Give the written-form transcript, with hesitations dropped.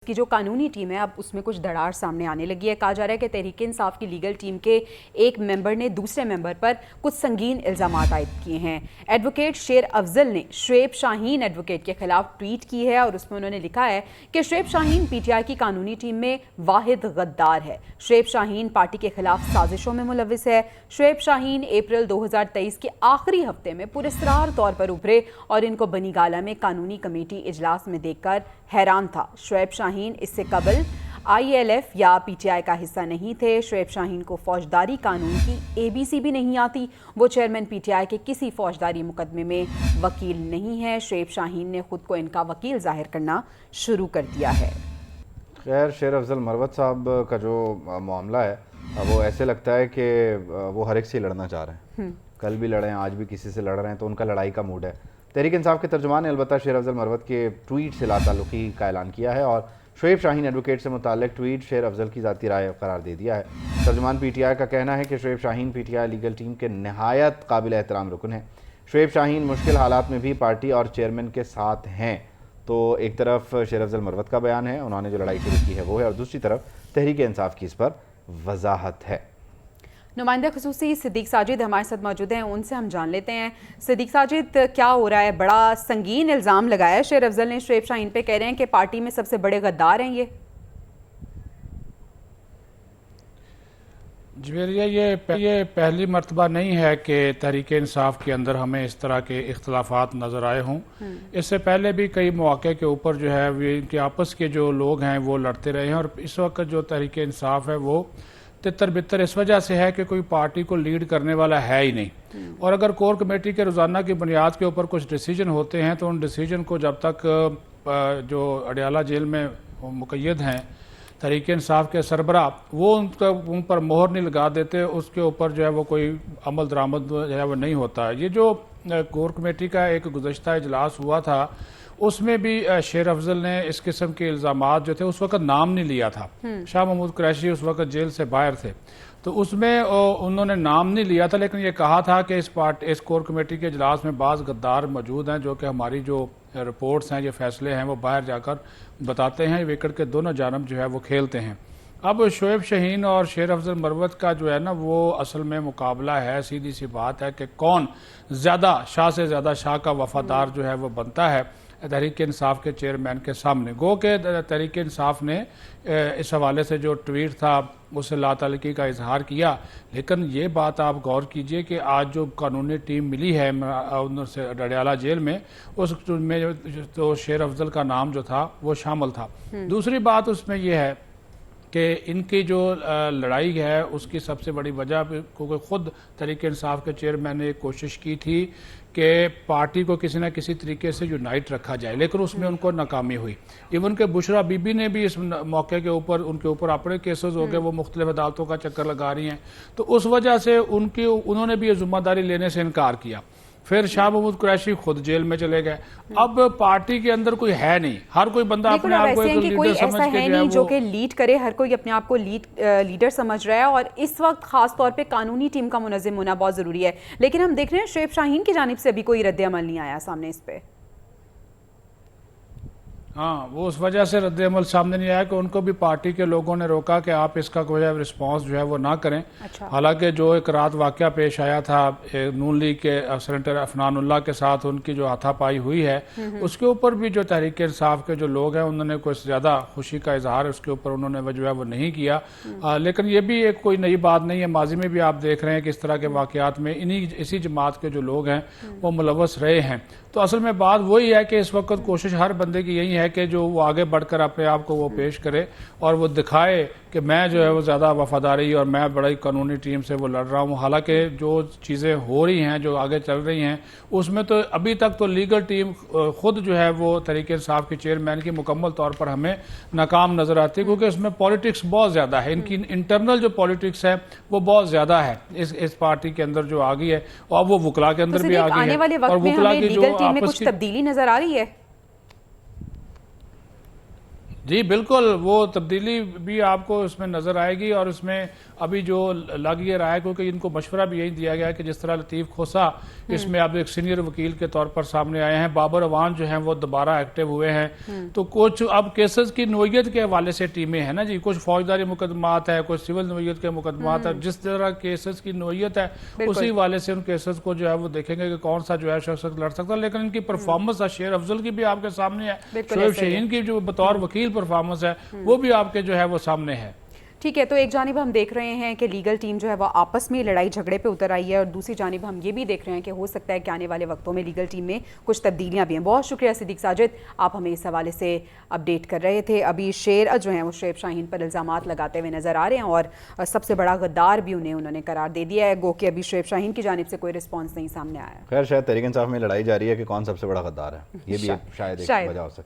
की जो कानूनी टीम है अब उसमें कुछ दरार सामने आने लगी है। कहा जा रहा है कि तहरीक इंसाफ की लीगल टीम के एक मेंबर ने दूसरे मेंबर पर कुछ संगीन इल्ज़ाम आयद किए हैं। एडवोकेट शेर अफजल ने शुएब शाहीन एडवोकेट के खिलाफ ट्वीट की है और उसमें उन्होंने लिखा है कि शुएब शाहीन पीटीआई की कानूनी टीम में वाहिद गद्दार है। शुएब शाहीन पार्टी के खिलाफ साजिशों में मुलविस है। शुएब शाहीन अप्रैल 2023 के आखिरी हफ्ते में पुरस्कार तौर पर उभरे और इनको बनी गाला में कानूनी कमेटी इजलास में देखकर हैरान था। शुएब शाहीन इससे कबल ILF या PTI का हिस्सा नहीं थे। शुएब शाहीन को फौजदारी कानून की ABC भी नहीं आती। वो चेयरमैन PTI के किसी फौजदारी मुकदमे में वकील नहीं है। शुएब शाहीन ने खुद को इनका वकील जाहिर करना शुरू कर दिया है। खैर, शेर अफजल मरवत साहब का जो मामला है वो ऐसे लगता है कि वो हर एक से लड़ना चाह रहे हैं। कल भी लड़े हैं, आज भी किसी से लड़ रहे हैं, तो उनका लड़ाई का मूड है। तहरीक इंसाफ के तर्जुमान ने अलबत्ता शेर अफजल मरवत के ट्वीट से लाताल्लुकी का ऐलान किया है और शुएब शाहीन एडवोकेट से मुताल्लिक ट्वीट शेर अफजल की ज़ाती राय करार दे दिया है। तर्जुमान PTI का कहना है कि Shoaib Shaheen PTI legal team के नहायत काबिल एहतराम रुकन हैं। शुएब शाहीन मुश्किल हालात में भी पार्टी और चेयरमैन के साथ हैं। तो एक तरफ शेर अफजल मरवत का बयान है, उन्होंने जो लड़ाई शुरू की है वो है, और दूसरी तरफ तहरीक इंसाफ की इस पर वजाहत है। नुमाइंदा खुसूसी सिद्दीक साजिद हमारे साथ मौजूद हैं, उनसे हम जान लेते हैं। सिद्दीक साजिद, क्या हो रहा है? बड़ा संगीन इल्ज़ाम लगाया है शेर अफजल ने शुएब शाहीन पे, कह रहे हैं कि पार्टी में सबसे बड़े गद्दार हैं ये। जवेरिया, ये पहली मर्तबा नहीं है कि तहरीक इंसाफ के अंदर हमें इस तरह के इख्तलाफात नज़र आए हों। इससे पहले भी कई मौके के ऊपर जो है इनके आपस के जो लोग हैं वो लड़ते रहे हैं और इस वक्त जो तहरीक इंसाफ है वो तितर बितर इस वजह से है कि कोई पार्टी को लीड करने वाला है ही नहीं। और अगर कोर कमेटी के रोज़ाना की बुनियाद के ऊपर कुछ डिसीजन होते हैं तो उन डिसीजन को जब तक जो अडयाला जेल में मुक़य्यद हैं तहरीक इंसाफ के सरबरा वो उन पर मोहर नहीं लगा देते, उसके ऊपर जो है वो कोई अमल दरामद जो है वो नहीं होता। ये जो कोर कमेटी का एक गुज़श्ता इजलास हुआ था उसमें भी शेर अफजल ने इस किस्म के इल्ज़ामात जो थे, उस वक्त नाम नहीं लिया था। शाह महमूद कुरैशी उस वक्त जेल से बाहर थे, तो उसमें उन्होंने नाम नहीं लिया था, लेकिन ये कहा था कि इस कोर कमेटी के इजलास में बाज़ गद्दार मौजूद हैं जो कि हमारी जो रिपोर्ट्स हैं, ये फैसले हैं, वो बाहर जाकर बताते हैं। विकेट के दोनों जानब जो है वो खेलते हैं। अब शुएब शाहीन और शेर अफजल मरवत का जो है ना वो असल में मुकाबला है। सीधी सी बात है कि कौन ज़्यादा शाह से ज़्यादा शाह का वफादार जो है वो बनता है तहरीक इंसाफ के चेयरमैन के सामने। गो के तहरीक इंसाफ ने इस हवाले से जो ट्वीट था उससे लाताल्लुकी का इजहार किया, लेकिन ये बात आप गौर कीजिए कि आज जो कानूनी टीम मिली है उनसे अडयाला जेल में, उसमें तो शेर अफजल का नाम जो था वो शामिल था। दूसरी बात उसमें यह है कि इनकी जो लड़ाई है उसकी सबसे बड़ी वजह, क्योंकि खुद तहरीक इंसाफ के चेयरमैन ने कोशिश की थी कि पार्टी को किसी न किसी तरीके से यूनाइट रखा जाए, लेकिन उसमें उनको नाकामी हुई। इवन के बुशरा बीबी ने भी इस मौके के ऊपर उनके ऊपर अपने केसेस हो गए, वो मुख्तलिफ अदालतों का चक्कर लगा रही हैं, तो उस वजह से उन्होंने भी ये जिम्मेदारी लेने से इनकार किया। फिर शाह महमूद कुरैशी खुद जेल में चले गए। अब पार्टी के अंदर कोई है नहीं, हर कोई बंदा अपने आप को एक लीडर समझ के नहीं जो कि लीड करे, हर कोई अपने आप को लीडर समझ रहा है और इस वक्त खास तौर पे कानूनी टीम का मुनज़्ज़िम होना बहुत जरूरी है। लेकिन हम देख रहे हैं शुएब शाहीन की जानिब से अभी कोई रद्द अमल नहीं आया सामने इस पे। हाँ, वो उस वजह से रद्द अमल सामने नहीं आया कि उनको भी पार्टी के लोगों ने रोका कि आप इसका कोई रिस्पांस जो है वो ना करें। अच्छा। हालांकि जो एक रात वाकया पेश आया था नून लीग के सेनेटर अफनानुल्लाह के साथ उनकी जो हाथापाई हुई है उसके ऊपर भी जो तहरीक इंसाफ के जो लोग हैं उन्होंने कुछ ज़्यादा खुशी का इजहार उसके ऊपर उन्होंने जो है वो नहीं किया। लेकिन ये भी एक कोई नई बात नहीं है, माजी में भी आप देख रहे हैं कि इस तरह के वाकयात में इसी जमात के जो लोग हैं वो मुलव्वस रहे हैं। तो असल में बात वही है कि इस वक्त कोशिश हर बंदे की यही है कि जो वो आगे बढ़कर अपने आप को वो पेश करे और वो दिखाए कि मैं जो है वो ज़्यादा वफादारी और मैं बड़ी कानूनी टीम से वो लड़ रहा हूँ। हालांकि जो चीज़ें हो रही हैं, जो आगे चल रही हैं, उसमें तो अभी तक तो लीगल टीम खुद जो है वो तहरीक इंसाफ के चेयरमैन की मुकम्मल तौर पर हमें नाकाम नज़र आती है, क्योंकि उसमें पॉलिटिक्स बहुत ज़्यादा है। इनकी इंटरनल जो पॉलिटिक्स है वो बहुत ज़्यादा है इस पार्टी के अंदर जो आ गई है, और वो वुकला के अंदर भी आ गई है। और वुकला की जो टीम में कुछ तब्दीली नजर आ रही है? जी बिल्कुल, वो तब्दीली भी आपको इसमें नजर आएगी और इसमें अभी जो लग ये रहा है, क्योंकि इनको मशवरा भी यही दिया गया है कि जिस तरह लतीफ़ खोसा इसमें अब एक सीनियर वकील के तौर पर सामने आए हैं, बाबर अवान जो हैं वो दोबारा एक्टिव हुए हैं, तो कुछ अब केसेस की नोयत के हवाले से टीमें हैं ना जी, कुछ फौजदारी मुकदमात है, कुछ सिविल नोयत के मुकदमात है, जिस तरह केसेस की नोयत है उसी हवाले से उन केसेस को जो है वो देखेंगे कि कौन सा जो है शख्स लड़ सकता है। लेकिन इनकी परफॉर्मेंस शेर अफजल की भी आपके सामने है, शोएब शहीन की जो बतौर वकील परफॉर्मेंस है वो भी आपके जो है वो सामने है। ठीक है, तो एक जानिब हम देख रहे हैं कि लीगल टीम जो है वो आपस में लड़ाई झगड़े पे उतर आई है और दूसरी जानिब हम ये भी देख रहे हैं कि हो सकता है कि आने वाले वक्तों में लीगल टीम में कुछ तब्दीलियां भी हैं। बहुत शुक्रिया सिद्दीक साजिद, आप हमें इस हवाले से अपडेट कर रहे थे। अभी शेर जो हैं वो शोएब शाहीन पर इल्ज़ामात लगाते हुए नजर आ रहे हैं और सबसे बड़ा गद्दार भी उन्होंने करार दे दिया है, गो कि अभी शोएब शाहीन की जानिब से कोई रिस्पॉन्स नहीं सामने आया। खैर शायद तहरीक इंसाफ में लड़ाई जारी है कि कौन सबसे बड़ा गद्दार है, ये भी शायद एक वजह हो सकती है।